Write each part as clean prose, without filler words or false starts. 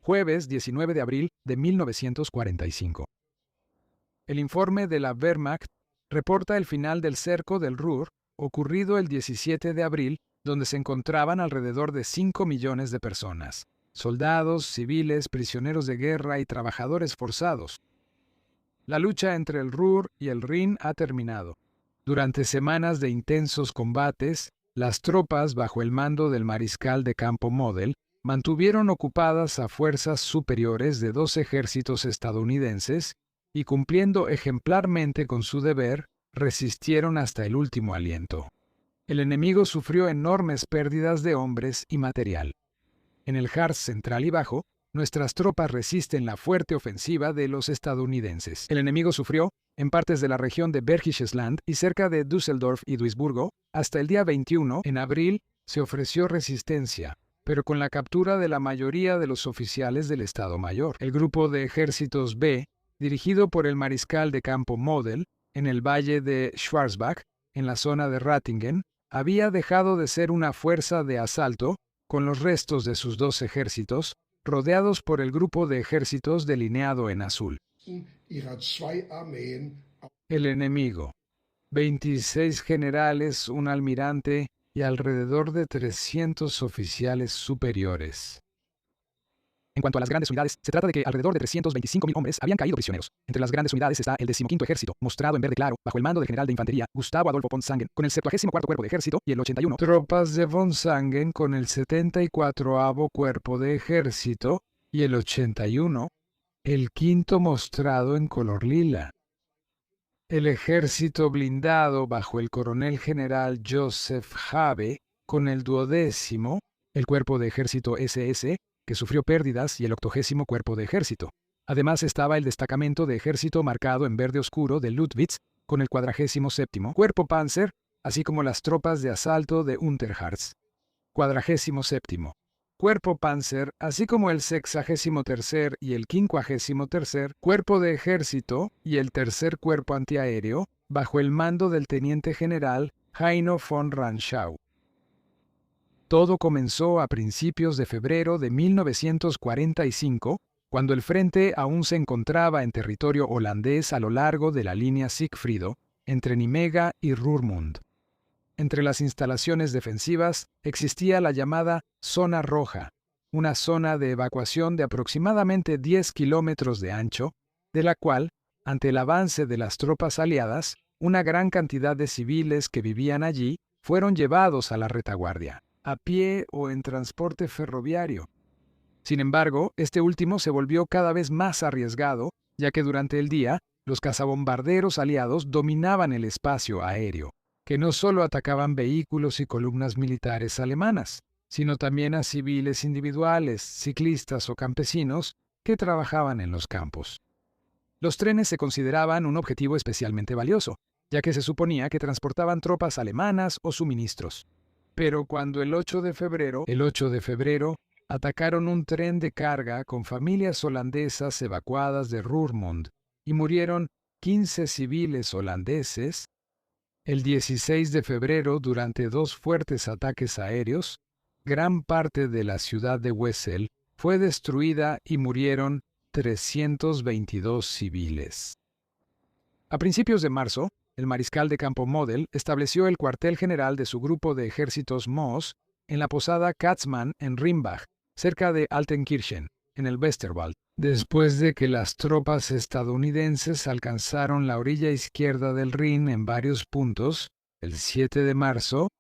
jueves 19 de abril de 1945. El informe de la Wehrmacht reporta el final del cerco del Ruhr, ocurrido el 17 de abril, donde se encontraban alrededor de 5 millones de personas, soldados, civiles, prisioneros de guerra y trabajadores forzados. La lucha entre el Ruhr y el Rin ha terminado. Durante semanas de intensos combates, las tropas, bajo el mando del mariscal de campo Model, mantuvieron ocupadas a fuerzas superiores de 2 ejércitos estadounidenses y, cumpliendo ejemplarmente con su deber, resistieron hasta el último aliento. El enemigo sufrió enormes pérdidas de hombres y material. En el Harz central y bajo, nuestras tropas resisten la fuerte ofensiva de los estadounidenses. El enemigo sufrió, en partes de la región de Bergisches Land y cerca de Düsseldorf y Duisburgo, hasta el día 21, en abril, se ofreció resistencia, pero con la captura de la mayoría de los oficiales del Estado Mayor. El grupo de ejércitos B, dirigido por el mariscal de campo Model, en el valle de Schwarzbach, en la zona de Ratingen, había dejado de ser una fuerza de asalto, con los restos de sus 2 ejércitos, rodeados por el grupo de ejércitos delineado en azul. El enemigo: 26 generales, un almirante y alrededor de 300 oficiales superiores. En cuanto a las grandes unidades, se trata de que alrededor de 325.000 hombres habían caído prisioneros. Entre las grandes unidades está el 15º Ejército, mostrado en verde claro, bajo el mando del general de infantería Gustavo Adolfo von Sangen, con el 74º Cuerpo de Ejército y el 81. Tropas de von Sangen con el 74º Cuerpo de Ejército y el 81, el 5º mostrado en color lila. El ejército blindado bajo el coronel general Joseph Habe, con el 12º, el Cuerpo de Ejército SS, que sufrió pérdidas, y el 80º Cuerpo de Ejército. Además estaba el destacamento de ejército marcado en verde oscuro de Ludwitz, con el 47º Cuerpo Panzer, así como las tropas de asalto de Unterharz. 47º Cuerpo Panzer, así como el 63º y el 53º Cuerpo de Ejército y el 3er Cuerpo Antiaéreo, bajo el mando del teniente general Heino von Ranschau. Todo comenzó a principios de febrero de 1945, cuando el frente aún se encontraba en territorio holandés a lo largo de la línea Siegfriedo, entre Nimega y Roermond. Entre las instalaciones defensivas existía la llamada Zona Roja, una zona de evacuación de aproximadamente 10 kilómetros de ancho, de la cual, ante el avance de las tropas aliadas, una gran cantidad de civiles que vivían allí fueron llevados a la retaguardia, a pie o en transporte ferroviario. Sin embargo, este último se volvió cada vez más arriesgado, ya que durante el día, los cazabombarderos aliados dominaban el espacio aéreo, que no solo atacaban vehículos y columnas militares alemanas, sino también a civiles individuales, ciclistas o campesinos que trabajaban en los campos. Los trenes se consideraban un objetivo especialmente valioso, ya que se suponía que transportaban tropas alemanas o suministros. Pero cuando el 8 de febrero, atacaron un tren de carga con familias holandesas evacuadas de Roermond y murieron 15 civiles holandeses, el 16 de febrero, durante 2 fuertes ataques aéreos, gran parte de la ciudad de Wesel fue destruida y murieron 322 civiles. A principios de marzo, el mariscal de campo Model estableció el cuartel general de su grupo de ejércitos Moos en la posada Katzmann en Rimbach, cerca de Altenkirchen, en el Westerwald. Después de que las tropas estadounidenses alcanzaron la orilla izquierda del Rin en varios puntos, el 7 de marzo,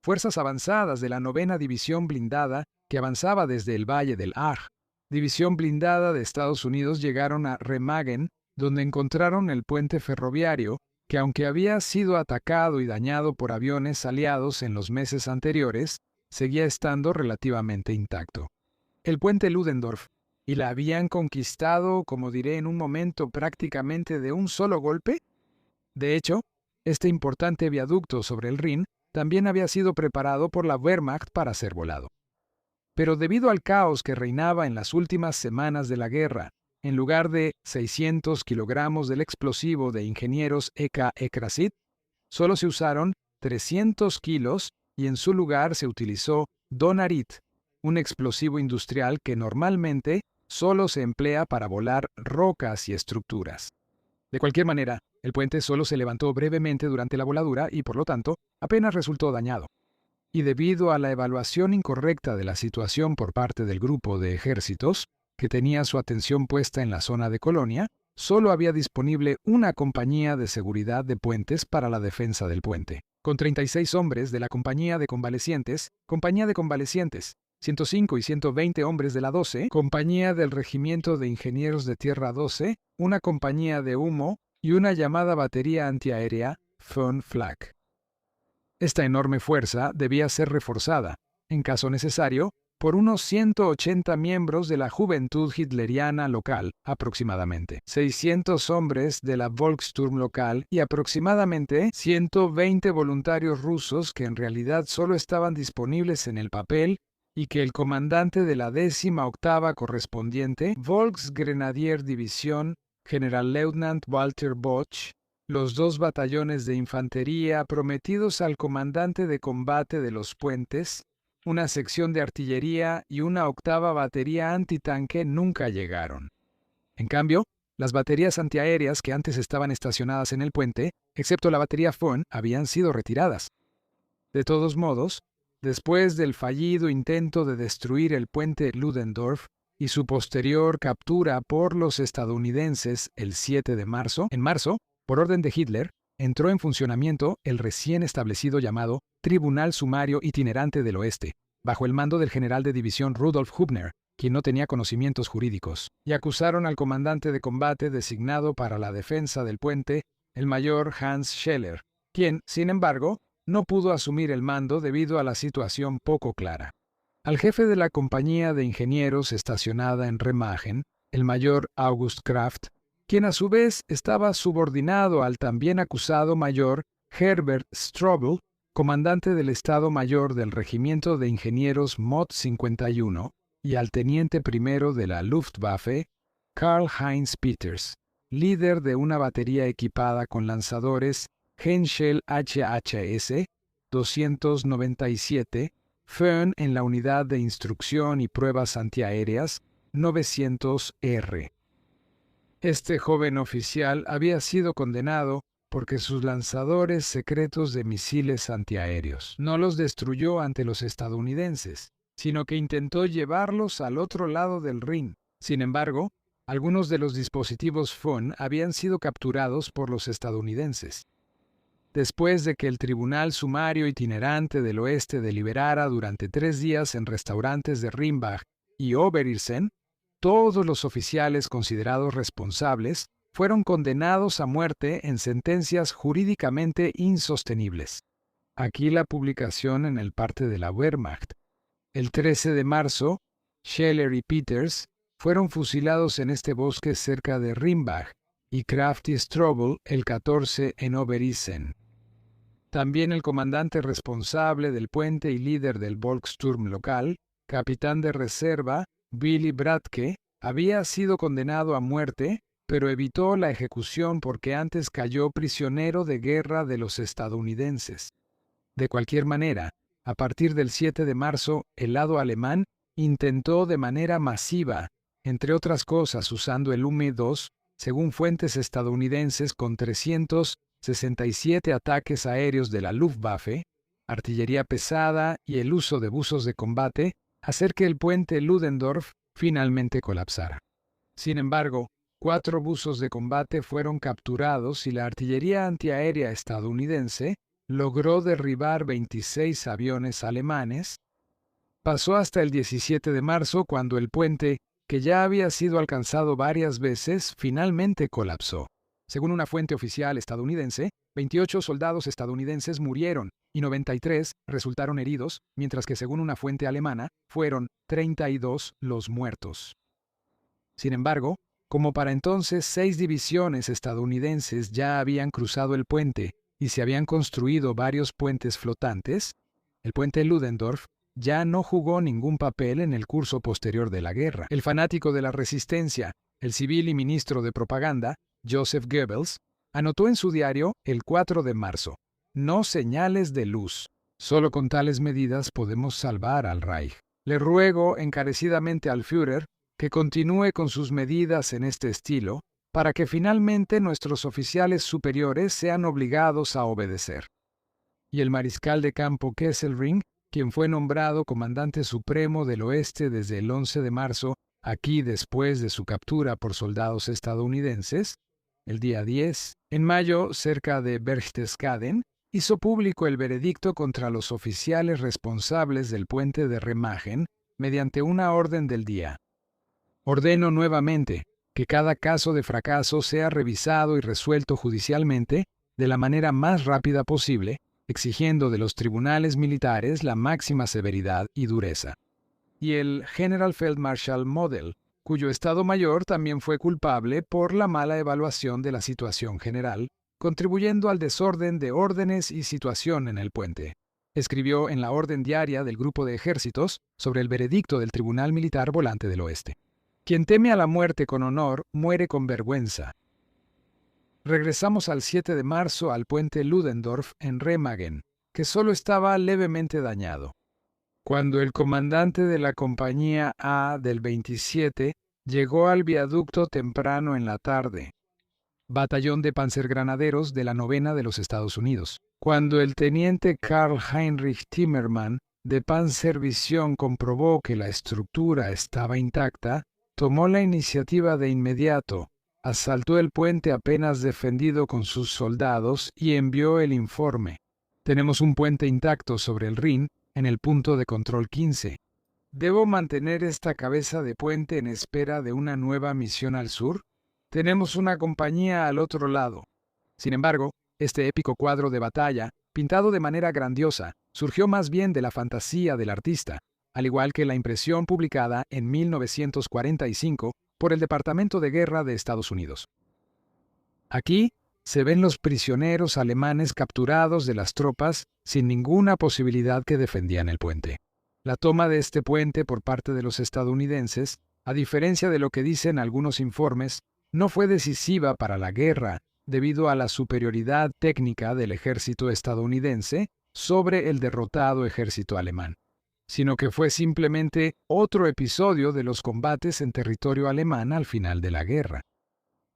fuerzas avanzadas de la 9ª División Blindada, que avanzaba desde el Valle del Aar, División Blindada de Estados Unidos, llegaron a Remagen, donde encontraron el puente ferroviario, que aunque había sido atacado y dañado por aviones aliados en los meses anteriores, seguía estando relativamente intacto. El puente Ludendorff, y la habían conquistado, como diré en un momento, prácticamente de un solo golpe. De hecho, este importante viaducto sobre el Rin también había sido preparado por la Wehrmacht para ser volado. Pero debido al caos que reinaba en las últimas semanas de la guerra, en lugar de 600 kilogramos del explosivo de ingenieros EK-Ekrasit, solo se usaron 300 kilos y en su lugar se utilizó Donarit, un explosivo industrial que normalmente solo se emplea para volar rocas y estructuras. De cualquier manera, el puente solo se levantó brevemente durante la voladura y, por lo tanto, apenas resultó dañado. Y debido a la evaluación incorrecta de la situación por parte del grupo de ejércitos, que tenía su atención puesta en la zona de Colonia, solo había disponible una compañía de seguridad de puentes para la defensa del puente. Con 36 hombres de la compañía de convalecientes, 105 y 120 hombres de la 12, compañía del Regimiento de Ingenieros de Tierra 12, una compañía de humo y una llamada batería antiaérea, Von Flak. Esta enorme fuerza debía ser reforzada, en caso necesario, por unos 180 miembros de la juventud hitleriana local, aproximadamente 600 hombres de la Volkssturm local y aproximadamente 120 voluntarios rusos que en realidad solo estaban disponibles en el papel y que el comandante de la 18ª correspondiente, Volksgrenadier Division, Generalleutnant Walter Bosch, los 2 batallones de infantería prometidos al comandante de combate de los puentes, una sección de artillería y una 8ª batería antitanque nunca llegaron. En cambio, las baterías antiaéreas que antes estaban estacionadas en el puente, excepto la batería Von, habían sido retiradas. De todos modos, después del fallido intento de destruir el puente Ludendorff y su posterior captura por los estadounidenses el 7 de marzo, por orden de Hitler, entró en funcionamiento el recién establecido llamado Tribunal Sumario Itinerante del Oeste, bajo el mando del general de división Rudolf Hübner, quien no tenía conocimientos jurídicos, y acusaron al comandante de combate designado para la defensa del puente, el mayor Hans Scheller, quien, sin embargo, no pudo asumir el mando debido a la situación poco clara. Al jefe de la compañía de ingenieros estacionada en Remagen, el mayor August Kraft, quien a su vez estaba subordinado al también acusado mayor Herbert Strobel, comandante del Estado Mayor del Regimiento de Ingenieros Mod 51, y al teniente primero de la Luftwaffe, Karl-Heinz Peters, líder de una batería equipada con lanzadores Henschel HHS 297, Föhn en la unidad de instrucción y pruebas antiaéreas 900R. Este joven oficial había sido condenado porque sus lanzadores secretos de misiles antiaéreos no los destruyó ante los estadounidenses, sino que intentó llevarlos al otro lado del Rin. Sin embargo, algunos de los dispositivos Von habían sido capturados por los estadounidenses. Después de que el Tribunal Sumario Itinerante del Oeste deliberara durante 3 días en restaurantes de Rimbach y Oberirsen, todos los oficiales considerados responsables fueron condenados a muerte en sentencias jurídicamente insostenibles. Aquí la publicación en el parte de la Wehrmacht. El 13 de marzo, Scheller y Peters fueron fusilados en este bosque cerca de Rimbach y Kraft y Strobel el 14 en Oberirsen. También el comandante responsable del puente y líder del Volkssturm local, capitán de reserva, Willy Bradtke, había sido condenado a muerte, pero evitó la ejecución porque antes cayó prisionero de guerra de los estadounidenses. De cualquier manera, a partir del 7 de marzo, el lado alemán intentó de manera masiva, entre otras cosas usando el UM-2, según fuentes estadounidenses, con 367 ataques aéreos de la Luftwaffe, artillería pesada y el uso de buzos de combate, hacer que el puente Ludendorff finalmente colapsara. Sin embargo, 4 buzos de combate fueron capturados y la artillería antiaérea estadounidense logró derribar 26 aviones alemanes. Pasó hasta el 17 de marzo cuando el puente, que ya había sido alcanzado varias veces, finalmente colapsó. Según una fuente oficial estadounidense, 28 soldados estadounidenses murieron y 93 resultaron heridos, mientras que según una fuente alemana, fueron 32 los muertos. Sin embargo, como para entonces 6 divisiones estadounidenses ya habían cruzado el puente y se habían construido varios puentes flotantes, el puente Ludendorff ya no jugó ningún papel en el curso posterior de la guerra. El fanático de la resistencia, el civil y ministro de propaganda, Joseph Goebbels, anotó en su diario el 4 de marzo, "No señales de luz. Solo con tales medidas podemos salvar al Reich". Le ruego encarecidamente al Führer que continúe con sus medidas en este estilo, para que finalmente nuestros oficiales superiores sean obligados a obedecer. Y el mariscal de campo Kesselring, quien fue nombrado comandante supremo del oeste desde el 11 de marzo, aquí después de su captura por soldados estadounidenses, el día 10, en mayo, cerca de Berchtesgaden, hizo público el veredicto contra los oficiales responsables del puente de Remagen mediante una orden del día. Ordeno nuevamente que cada caso de fracaso sea revisado y resuelto judicialmente de la manera más rápida posible, exigiendo de los tribunales militares la máxima severidad y dureza. Y el Generalfeldmarschall Model, cuyo Estado Mayor también fue culpable por la mala evaluación de la situación general, contribuyendo al desorden de órdenes y situación en el puente. Escribió en la orden diaria del Grupo de Ejércitos sobre el veredicto del Tribunal Militar Volante del Oeste. Quien teme a la muerte con honor, muere con vergüenza. Regresamos al 7 de marzo al puente Ludendorff en Remagen, que solo estaba levemente dañado. Cuando el comandante de la compañía A del 27 llegó al viaducto temprano en la tarde, batallón de panzergranaderos de la 9ª de los Estados Unidos. Cuando el teniente Karl Heinrich Timmermann de Panzervisión comprobó que la estructura estaba intacta, tomó la iniciativa de inmediato, asaltó el puente apenas defendido con sus soldados y envió el informe. Tenemos un puente intacto sobre el Rin en el punto de control 15. ¿Debo mantener esta cabeza de puente en espera de una nueva misión al sur? Tenemos una compañía al otro lado. Sin embargo, este épico cuadro de batalla, pintado de manera grandiosa, surgió más bien de la fantasía del artista, al igual que la impresión publicada en 1945 por el Departamento de Guerra de Estados Unidos. Aquí se ven los prisioneros alemanes capturados de las tropas sin ninguna posibilidad que defendían el puente. La toma de este puente por parte de los estadounidenses, a diferencia de lo que dicen algunos informes, no fue decisiva para la guerra debido a la superioridad técnica del ejército estadounidense sobre el derrotado ejército alemán, sino que fue simplemente otro episodio de los combates en territorio alemán al final de la guerra.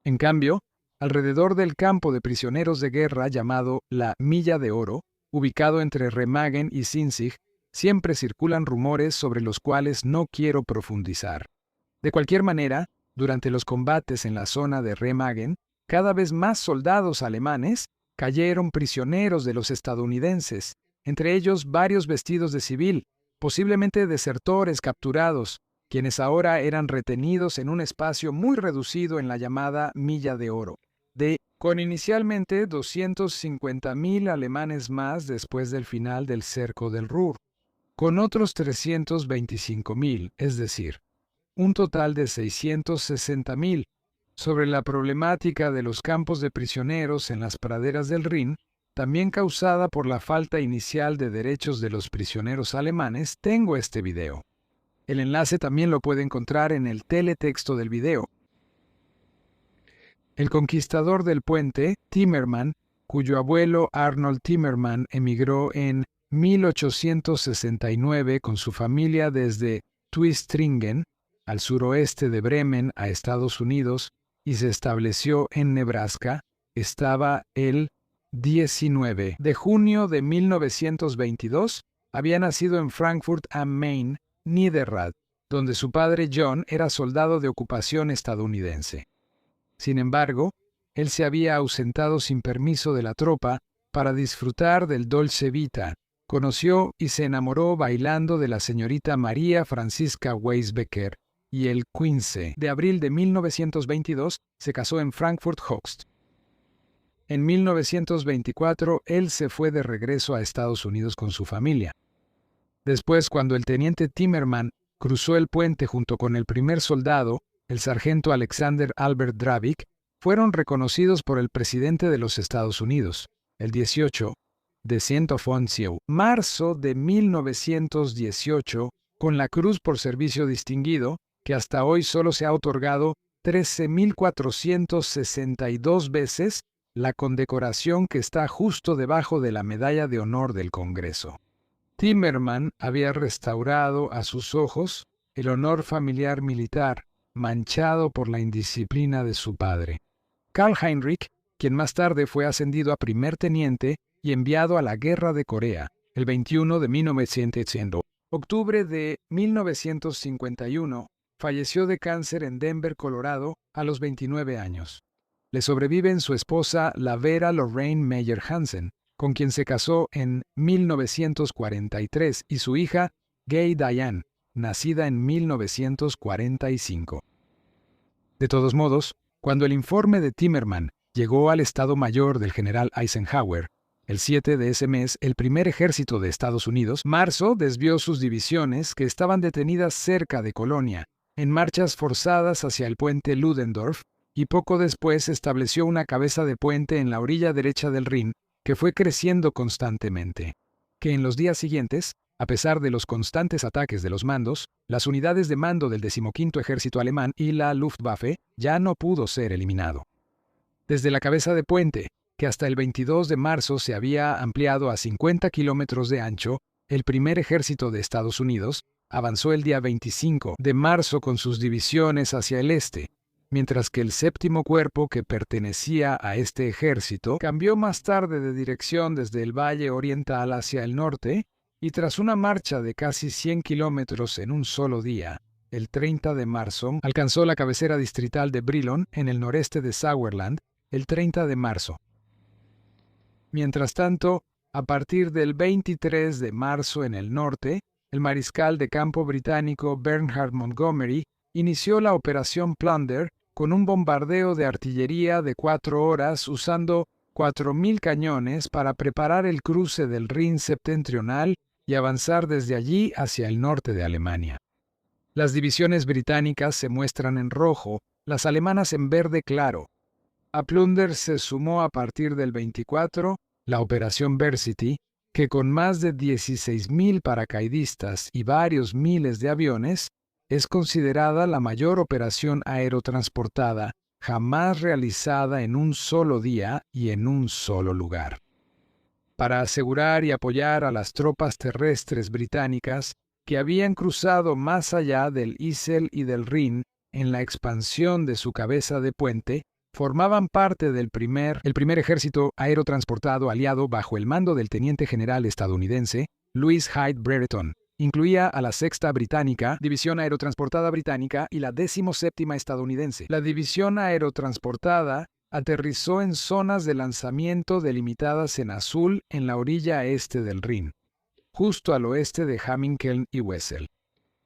En cambio, alrededor del campo de prisioneros de guerra llamado la Milla de Oro, ubicado entre Remagen y Sinzig, siempre circulan rumores sobre los cuales no quiero profundizar. De cualquier manera, durante los combates en la zona de Remagen, cada vez más soldados alemanes cayeron prisioneros de los estadounidenses, entre ellos varios vestidos de civil, posiblemente desertores capturados, quienes ahora eran retenidos en un espacio muy reducido en la llamada Milla de Oro, con inicialmente 250.000 alemanes más después del final del cerco del Ruhr, con otros 325.000, es decir, un total de 660.000. Sobre la problemática de los campos de prisioneros en las praderas del Rin, también causada por la falta inicial de derechos de los prisioneros alemanes, tengo este video. El enlace también lo puede encontrar en el teletexto del video. El conquistador del puente, Timmermann, cuyo abuelo Arnold Timmermann emigró en 1869 con su familia desde Twistringen, al suroeste de Bremen, a Estados Unidos, y se estableció en Nebraska, estaba el 19 de junio de 1922, había nacido en Frankfurt am Main, Niederrad, donde su padre John era soldado de ocupación estadounidense. Sin embargo, él se había ausentado sin permiso de la tropa para disfrutar del Dolce Vita. Conoció y se enamoró bailando de la señorita María Francisca Weisbecker, y el 15 de abril de 1922 se casó en Frankfurt-Höchst. En 1924, él se fue de regreso a Estados Unidos con su familia. Después, cuando el teniente Timmermann cruzó el puente junto con el primer soldado, el sargento Alexander Albert Dravik, fueron reconocidos por el presidente de los Estados Unidos, el 18 de marzo de 1918, con la Cruz por Servicio Distinguido, que hasta hoy solo se ha otorgado 13.462 veces, la condecoración que está justo debajo de la Medalla de Honor del Congreso. Timmerman había restaurado a sus ojos el honor familiar militar, manchado por la indisciplina de su padre. Karl Heinrich, quien más tarde fue ascendido a primer teniente y enviado a la Guerra de Corea, el 21 de 1980. Octubre de 1951, falleció de cáncer en Denver, Colorado, a los 29 años. Le sobreviven su esposa, la Vera Lorraine Meyer Hansen, con quien se casó en 1943, y su hija, Gay Diane, nacida en 1945. De todos modos, cuando el informe de Timmerman llegó al Estado Mayor del general Eisenhower, el 7 de ese mes, el primer ejército de Estados Unidos, marzo, desvió sus divisiones, que estaban detenidas cerca de Colonia, en marchas forzadas hacia el puente Ludendorff, y poco después estableció una cabeza de puente en la orilla derecha del Rin, que fue creciendo constantemente. Que en los días siguientes, a pesar de los constantes ataques de los mandos, las unidades de mando del 15º Ejército Alemán y la Luftwaffe ya no pudo ser eliminado. Desde la cabeza de puente, que hasta el 22 de marzo se había ampliado a 50 kilómetros de ancho, el primer ejército de Estados Unidos avanzó el día 25 de marzo con sus divisiones hacia el este, mientras que el séptimo cuerpo, que pertenecía a este ejército, cambió más tarde de dirección desde el Valle Oriental hacia el norte, y tras una marcha de casi 100 kilómetros en un solo día, el 30 de marzo, alcanzó la cabecera distrital de Brilon, en el noreste de Sauerland, el 30 de marzo. Mientras tanto, a partir del 23 de marzo en el norte, el mariscal de campo británico Bernard Montgomery inició la Operación Plunder con un bombardeo de artillería de 4 horas usando 4.000 cañones para preparar el cruce del Rin septentrional y avanzar desde allí hacia el norte de Alemania. Las divisiones británicas se muestran en rojo, las alemanas en verde claro. A Plunder se sumó a partir del 24 la Operación Versity, que con más de 16.000 paracaidistas y varios miles de aviones, es considerada la mayor operación aerotransportada jamás realizada en un solo día y en un solo lugar. Para asegurar y apoyar a las tropas terrestres británicas que habían cruzado más allá del Isel y del Rin en la expansión de su cabeza de puente, formaban parte del primer ejército aerotransportado aliado bajo el mando del teniente general estadounidense Louis Hyde Brereton. Incluía a la 6ª Británica, División Aerotransportada Británica, y la 17ª estadounidense. La División Aerotransportada aterrizó en zonas de lanzamiento delimitadas en azul en la orilla este del Rin, justo al oeste de Hamminkeln y Wesel,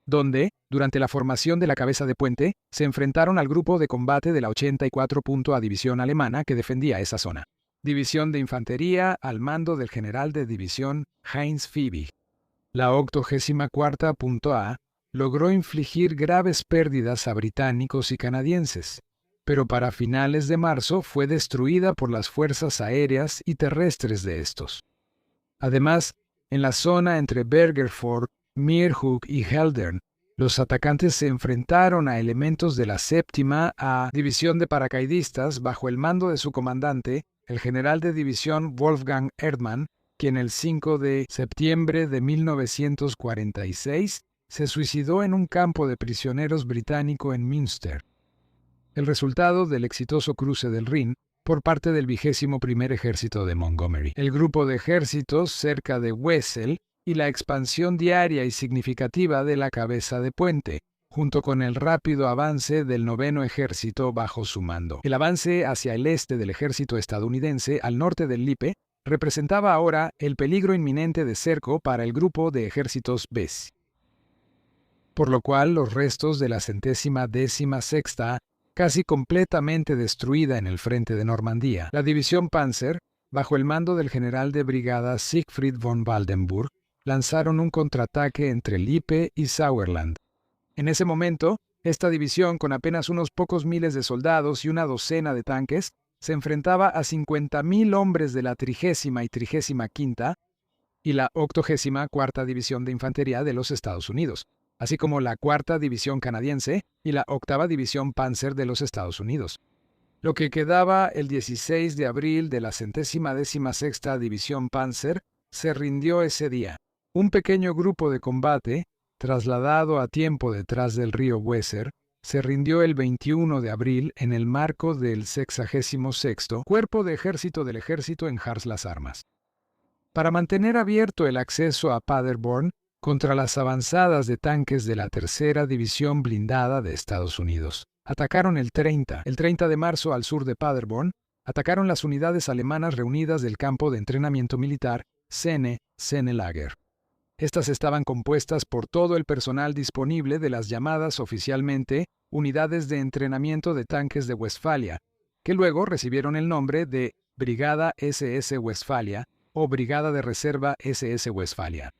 donde, durante la formación de la cabeza de puente, se enfrentaron al grupo de combate de la 84 División alemana que defendía esa zona. División de Infantería al mando del general de división Heinz Fiebig. La 84 A logró infligir graves pérdidas a británicos y canadienses, pero para finales de marzo fue destruida por las fuerzas aéreas y terrestres de estos. Además, en la zona entre Bergerford, Meerhoek y Heldern, los atacantes se enfrentaron a elementos de la 7ª A División de Paracaidistas bajo el mando de su comandante, el general de división Wolfgang Erdmann, quien el 5 de septiembre de 1946 se suicidó en un campo de prisioneros británico en Münster. El resultado del exitoso cruce del Rin por parte del 21º Ejército de Montgomery, el grupo de ejércitos cerca de Wesel y la expansión diaria y significativa de la cabeza de puente, junto con el rápido avance del 9º Ejército bajo su mando. El avance hacia el este del ejército estadounidense al norte del Lippe representaba ahora el peligro inminente de cerco para el grupo de ejércitos BES. Por lo cual los restos de la 116ª, casi completamente destruida en el frente de Normandía, la división Panzer, bajo el mando del general de brigada Siegfried von Waldenburg, lanzaron un contraataque entre Lippe y Sauerland. En ese momento, esta división, con apenas unos pocos miles de soldados y una docena de tanques, se enfrentaba a 50.000 hombres de la 30ª y 35ª y la 84ª División de Infantería de los Estados Unidos, así como la 4ª División Canadiense y la 8ª División Panzer de los Estados Unidos. Lo que quedaba el 16 de abril de la 116ª División Panzer se rindió ese día. Un pequeño grupo de combate, trasladado a tiempo detrás del río Weser, se rindió el 21 de abril en el marco del 66º Cuerpo de Ejército del Ejército en Hars las Armas. Para mantener abierto el acceso a Paderborn contra las avanzadas de tanques de la Tercera División Blindada de Estados Unidos. Atacaron el 30 de marzo al sur de Paderborn, atacaron las unidades alemanas reunidas del campo de entrenamiento militar Senne-Lager. Estas estaban compuestas por todo el personal disponible de las llamadas oficialmente Unidades de Entrenamiento de Tanques de Westfalia, que luego recibieron el nombre de Brigada SS Westfalia o Brigada de Reserva SS Westfalia.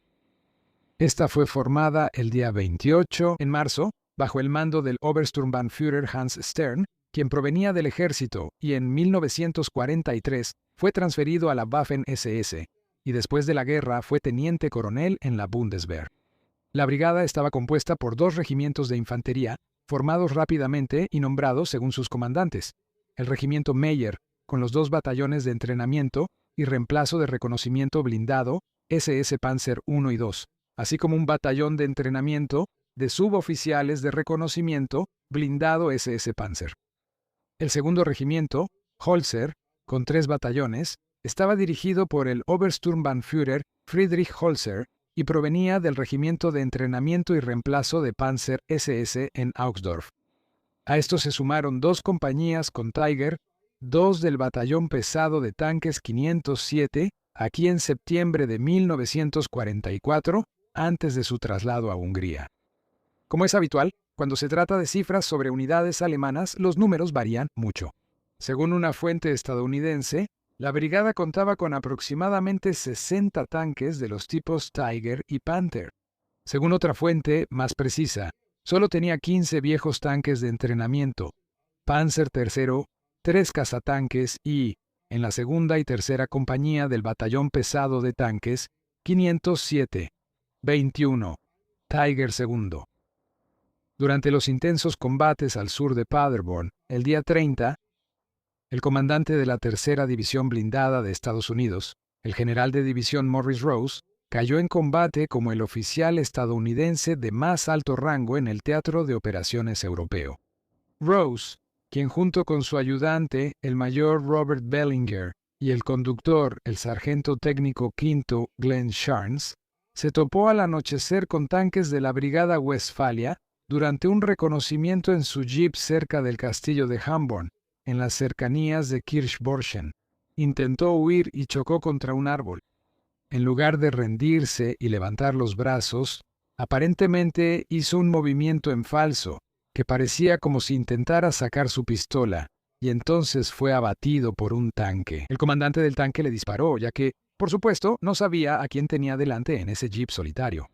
Esta fue formada el día 28 en marzo, bajo el mando del Obersturmbannführer Hans Stern, quien provenía del ejército y en 1943 fue transferido a la Waffen-SS, y después de la guerra fue teniente coronel en la Bundeswehr. La brigada estaba compuesta por 2 regimientos de infantería, formados rápidamente y nombrados según sus comandantes. El regimiento Meyer, con los 2 batallones de entrenamiento y reemplazo de reconocimiento blindado, SS Panzer I y II, así como un batallón de entrenamiento de suboficiales de reconocimiento blindado SS Panzer. El segundo regimiento, Holzer, con 3 batallones, estaba dirigido por el Obersturmbannführer Friedrich Holzer y provenía del regimiento de entrenamiento y reemplazo de Panzer SS en Augsdorf. A esto se sumaron 2 compañías con Tiger, 2 del batallón pesado de tanques 507, aquí en septiembre de 1944, antes de su traslado a Hungría. Como es habitual, cuando se trata de cifras sobre unidades alemanas, los números varían mucho. Según una fuente estadounidense, la brigada contaba con aproximadamente 60 tanques de los tipos Tiger y Panther. Según otra fuente, más precisa, solo tenía 15 viejos tanques de entrenamiento, Panzer III, 3 cazatanques y, en la segunda y tercera compañía del batallón pesado de tanques, 507, 21, Tiger II. Durante los intensos combates al sur de Paderborn, el día 30, el comandante de la Tercera División Blindada de Estados Unidos, el general de división Morris Rose, cayó en combate como el oficial estadounidense de más alto rango en el teatro de operaciones europeo. Rose, quien junto con su ayudante, el mayor Robert Bellinger, y el conductor, el sargento técnico quinto Glenn Sharns, se topó al anochecer con tanques de la Brigada Westfalia durante un reconocimiento en su jeep cerca del castillo de Hamborn, en las cercanías de Kirchborchen. Intentó huir y chocó contra un árbol. En lugar de rendirse y levantar los brazos, aparentemente hizo un movimiento en falso, que parecía como si intentara sacar su pistola, y entonces fue abatido por un tanque. El comandante del tanque le disparó, ya que, por supuesto, no sabía a quién tenía delante en ese jeep solitario.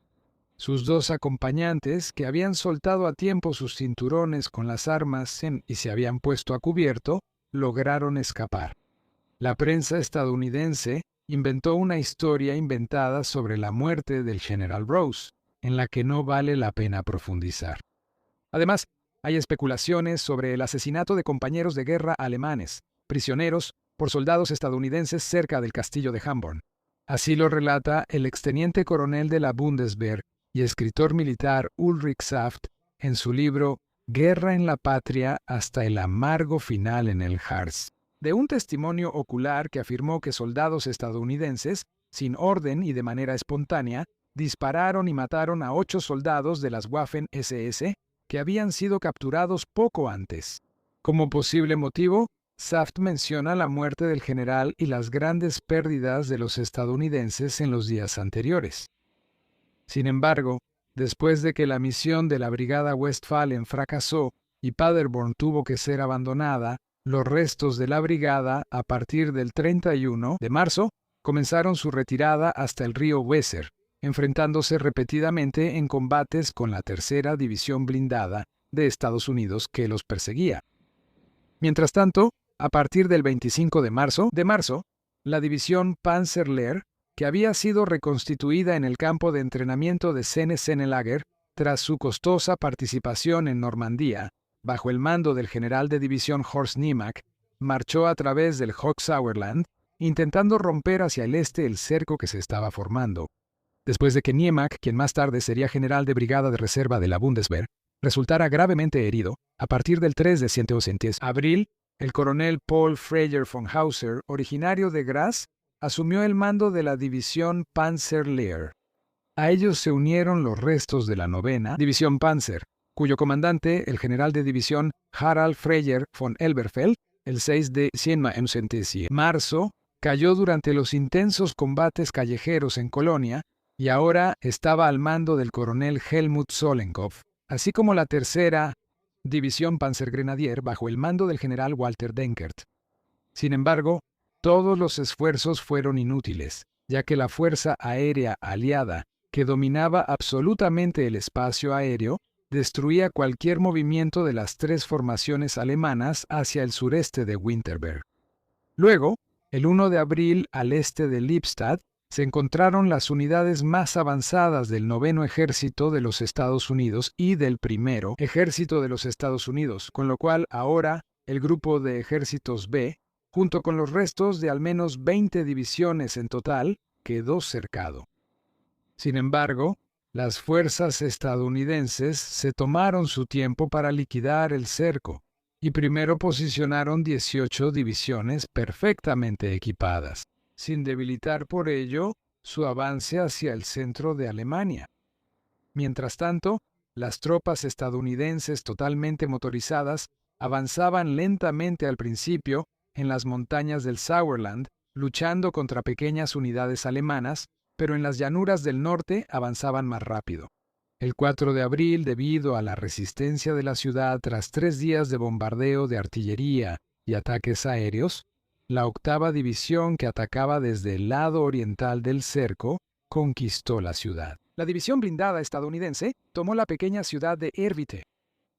Sus 2 acompañantes, que habían soltado a tiempo sus cinturones con las armas y se habían puesto a cubierto, lograron escapar. La prensa estadounidense inventó una historia inventada sobre la muerte del general Rose, en la que no vale la pena profundizar. Además, hay especulaciones sobre el asesinato de compañeros de guerra alemanes, prisioneros, por soldados estadounidenses cerca del castillo de Hamborn. Así lo relata el exteniente coronel de la Bundeswehr y escritor militar Ulrich Saft en su libro Guerra en la Patria hasta el amargo final en el Harz, de un testimonio ocular que afirmó que soldados estadounidenses, sin orden y de manera espontánea, dispararon y mataron a 8 soldados de las Waffen-SS que habían sido capturados poco antes. Como posible motivo, Saft menciona la muerte del general y las grandes pérdidas de los estadounidenses en los días anteriores. Sin embargo, después de que la misión de la Brigada Westfalen fracasó y Paderborn tuvo que ser abandonada, los restos de la brigada, a partir del 31 de marzo, comenzaron su retirada hasta el río Weser, enfrentándose repetidamente en combates con la Tercera División Blindada de Estados Unidos que los perseguía. Mientras tanto, a partir del 25 de marzo, la división Panzer-Lehr, que había sido reconstituida en el campo de entrenamiento de Senne-Lager tras su costosa participación en Normandía, bajo el mando del general de división Horst Niemack, marchó a través del Hochsauerland, intentando romper hacia el este el cerco que se estaba formando. después de que Niemak, quien más tarde sería general de brigada de reserva de la Bundeswehr, resultara gravemente herido. A partir del 3 de abril, el coronel Paul Freyer von Hauser, originario de Graz, asumió el mando de la división Panzerlehr. A ellos se unieron los restos de la 9ª División Panzer, cuyo comandante, el general de división Harald Freyer von Elberfeld, el 6 de marzo, cayó durante los intensos combates callejeros en Colonia y ahora estaba al mando del coronel Helmut Sollenkopf, así como la 3ª División Panzergrenadier bajo el mando del general Walter Denkert. Sin embargo, todos los esfuerzos fueron inútiles, ya que la fuerza aérea aliada, que dominaba absolutamente el espacio aéreo, destruía cualquier movimiento de las 3 formaciones alemanas hacia el sureste de Winterberg. Luego, el 1 de abril, al este de Lippstadt, se encontraron las unidades más avanzadas del 9º Ejército de los Estados Unidos y del 1º Ejército de los Estados Unidos, con lo cual ahora el grupo de ejércitos B, junto con los restos de al menos 20 divisiones en total, quedó cercado. Sin embargo, las fuerzas estadounidenses se tomaron su tiempo para liquidar el cerco y primero posicionaron 18 divisiones perfectamente equipadas, sin debilitar por ello su avance hacia el centro de Alemania. Mientras tanto, las tropas estadounidenses totalmente motorizadas avanzaban lentamente al principio en las montañas del Sauerland, luchando contra pequeñas unidades alemanas, pero en las llanuras del norte avanzaban más rápido. El 4 de abril, debido a la resistencia de la ciudad tras 3 días de bombardeo de artillería y ataques aéreos, la 8ª División, que atacaba desde el lado oriental del cerco, conquistó la ciudad. La división blindada estadounidense tomó la pequeña ciudad de Erwitte.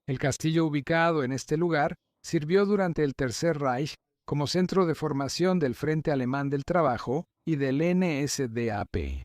El castillo ubicado en este lugar sirvió durante el Tercer Reich como centro de formación del Frente Alemán del Trabajo y del NSDAP.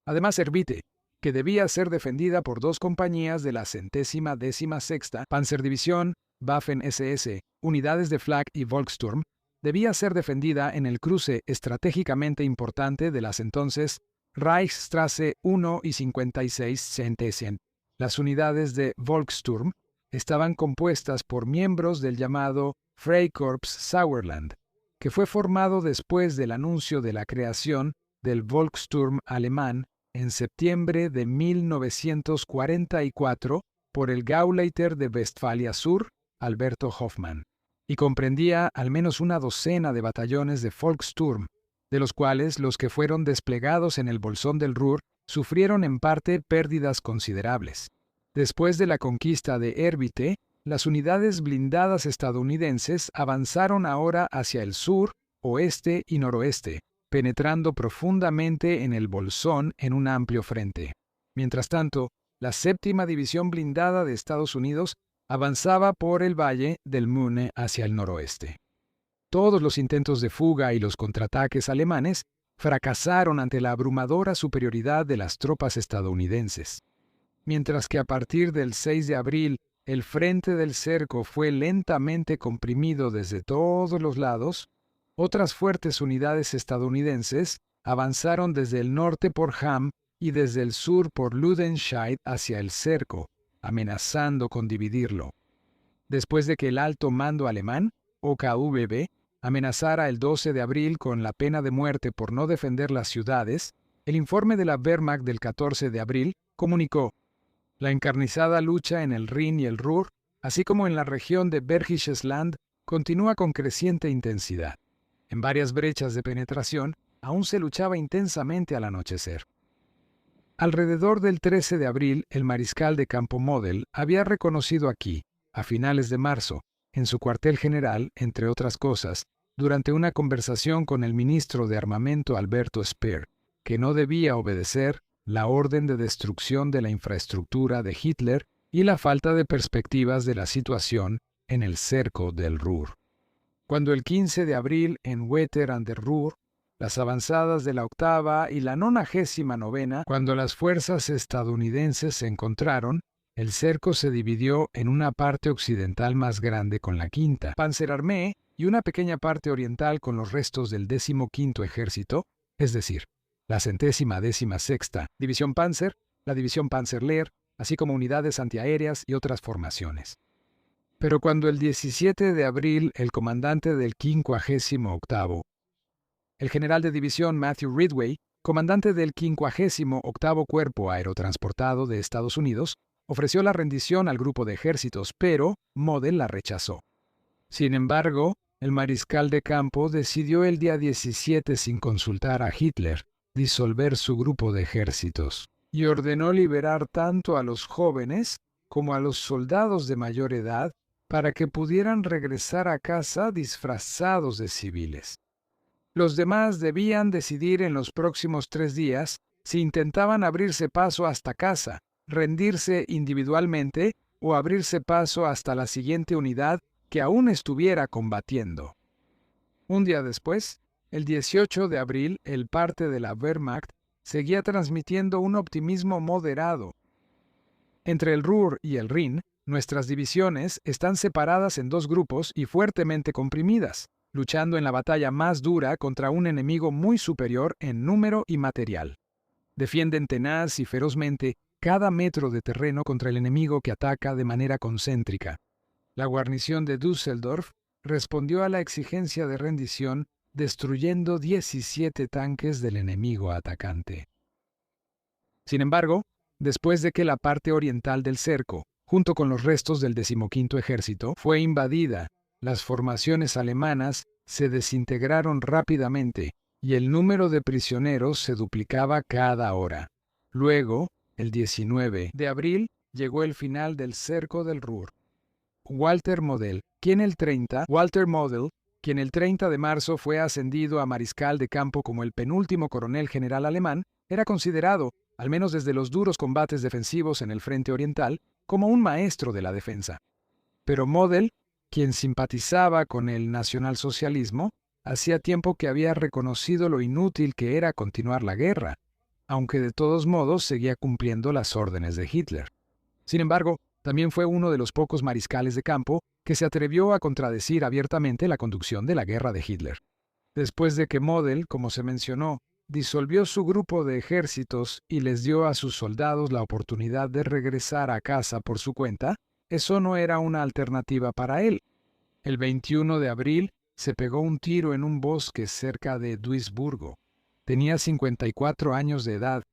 Además, Erwitte, que debía ser defendida por 2 compañías de la 116ª Panzerdivisión, Waffen-SS, unidades de Flak y Volkssturm, debía ser defendida en el cruce estratégicamente importante de las entonces Reichsstraße 1 y 56 Centesian. Las unidades de Volkssturm estaban compuestas por miembros del llamado Freikorps Sauerland, que fue formado después del anuncio de la creación del Volkssturm alemán en septiembre de 1944 por el Gauleiter de Westfalia Sur, Alberto Hoffmann, y comprendía al menos una docena de batallones de Volkssturm, de los cuales los que fueron desplegados en el Bolsón del Ruhr sufrieron en parte pérdidas considerables. Después de la conquista de Erwitte, las unidades blindadas estadounidenses avanzaron ahora hacia el sur, oeste y noroeste, penetrando profundamente en el Bolsón en un amplio frente. Mientras tanto, la 7ª División blindada de Estados Unidos avanzaba por el valle del Möhne hacia el noroeste. Todos los intentos de fuga y los contraataques alemanes fracasaron ante la abrumadora superioridad de las tropas estadounidenses. Mientras que a partir del 6 de abril el frente del cerco fue lentamente comprimido desde todos los lados, otras fuertes unidades estadounidenses avanzaron desde el norte por Hamm y desde el sur por Ludenscheid hacia el cerco, amenazando con dividirlo. Después de que el alto mando alemán, OKVB, amenazara el 12 de abril con la pena de muerte por no defender las ciudades, el informe de la Wehrmacht del 14 de abril comunicó: la encarnizada lucha en el Rin y el Ruhr, así como en la región de Bergisches Land, continúa con creciente intensidad. En varias brechas de penetración, aún se luchaba intensamente al anochecer. Alrededor del 13 de abril, el mariscal de campo Model había reconocido aquí, a finales de marzo, en su cuartel general, entre otras cosas, durante una conversación con el ministro de Armamento Alberto Speer, que no debía obedecer la orden de destrucción de la infraestructura de Hitler y la falta de perspectivas de la situación en el cerco del Ruhr. Cuando el 15 de abril en Wetter an der Ruhr, las avanzadas de la 8ª y la 99ª, cuando las fuerzas estadounidenses se encontraron, el cerco se dividió en una parte occidental más grande con la 5ª Panzerarmee y una pequeña parte oriental con los restos del 15º Ejército, es decir, la 116ª División Panzer, la División Panzerlehr, así como unidades antiaéreas y otras formaciones. Pero cuando el 17 de abril el comandante del 58º, el general de división Matthew Ridgway, comandante del 58º Cuerpo Aerotransportado de Estados Unidos, ofreció la rendición al grupo de ejércitos, pero Model la rechazó. Sin embargo, el mariscal de campo decidió el día 17, sin consultar a Hitler, disolver su grupo de ejércitos y ordenó liberar tanto a los jóvenes como a los soldados de mayor edad para que pudieran regresar a casa disfrazados de civiles. Los demás debían decidir en los próximos 3 días si intentaban abrirse paso hasta casa, rendirse individualmente o abrirse paso hasta la siguiente unidad que aún estuviera combatiendo. Un día después, el 18 de abril, el parte de la Wehrmacht seguía transmitiendo un optimismo moderado. Entre el Ruhr y el Rin, nuestras divisiones están separadas en 2 grupos y fuertemente comprimidas, luchando en la batalla más dura contra un enemigo muy superior en número y material. Defienden tenaz y ferozmente cada metro de terreno contra el enemigo que ataca de manera concéntrica. La guarnición de Düsseldorf respondió a la exigencia de rendición destruyendo 17 tanques del enemigo atacante. Sin embargo, después de que la parte oriental del cerco, junto con los restos del 15º Ejército, fue invadida, las formaciones alemanas se desintegraron rápidamente y el número de prisioneros se duplicaba cada hora. Luego, el 19 de abril, llegó el final del cerco del Ruhr. Walter Model, quien el 30 de marzo fue ascendido a mariscal de campo como el penúltimo coronel general alemán, era considerado, al menos desde los duros combates defensivos en el frente oriental, como un maestro de la defensa. Pero Model, quien simpatizaba con el nacionalsocialismo, hacía tiempo que había reconocido lo inútil que era continuar la guerra, aunque de todos modos seguía cumpliendo las órdenes de Hitler. Sin embargo, también fue uno de los pocos mariscales de campo que se atrevió a contradecir abiertamente la conducción de la guerra de Hitler. Después de que Model, como se mencionó, disolvió su grupo de ejércitos y les dio a sus soldados la oportunidad de regresar a casa por su cuenta, eso no era una alternativa para él. El 21 de abril se pegó un tiro en un bosque cerca de Duisburgo. Tenía 54 años de edad